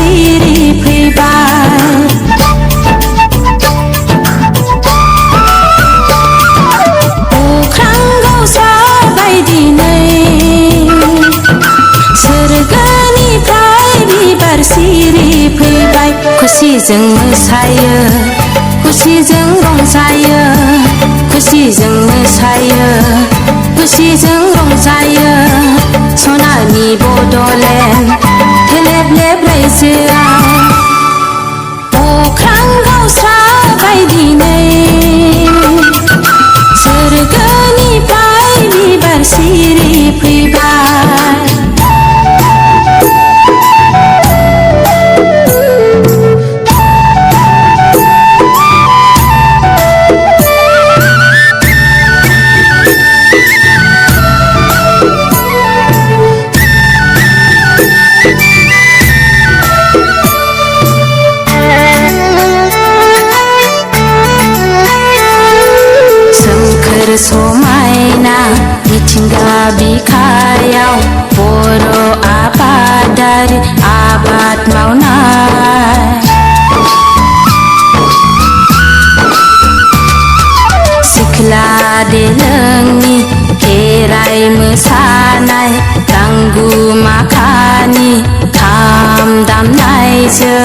सिरि फैबाय अख्रां गावस्राबाय दिनै सोरगोनिफ्राय बिबार सिरि फैबाय खुसिजों मोसायो खुसिजों रंजायो खुसिजों मोसायो खुसिजों रंजायो सनानि बड'लेण्ड थेलेब लेब रायजोआव अख्रां गावस्राबाय दिनै सोरगोनिफ्राय बिबार सिरि फैबाय समायना मिथिंगा बिखायाव बर' आबादारि आबाद मावनाय सिख्ला देलोंनि खेराइ मोसानाय गांगुमा खानि खाम दामनायजों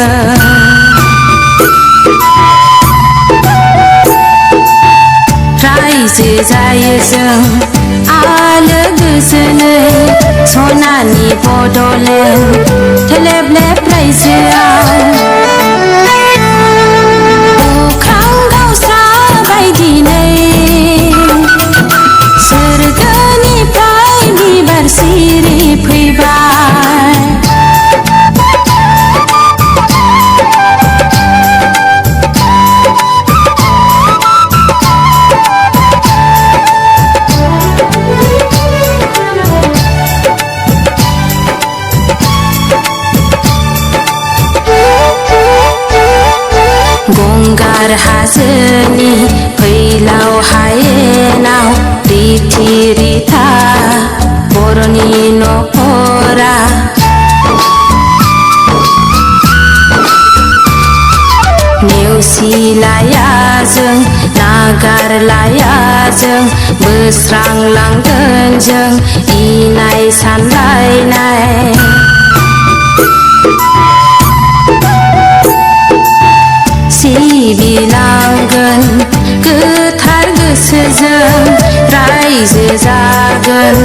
रायजो जायो जों आलो गोजोनै सनानि बड'लेण्ड थेलेब लेब रायजोआव अख्रां गावस्राबाय दिनै सोरगोनिफ्राय बिबार सिरि फैबाय गंगार हाजोनि फैलाव हायेनाव रिथि रिथा बर'नि न'खरा नेवसिलाया जों नागारलाया जों बोस्रांलांगोन जों इनाय सानलायनाय सिबिलांगोन गोथार गोसोजों रायजो जागोन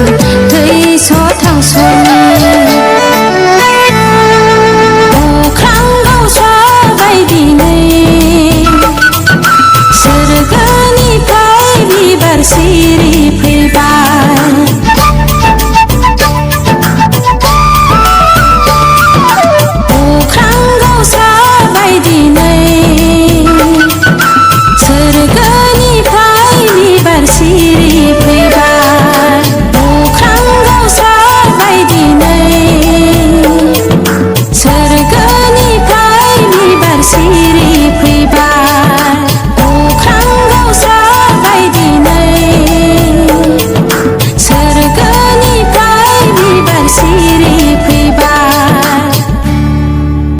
थैस' थांस'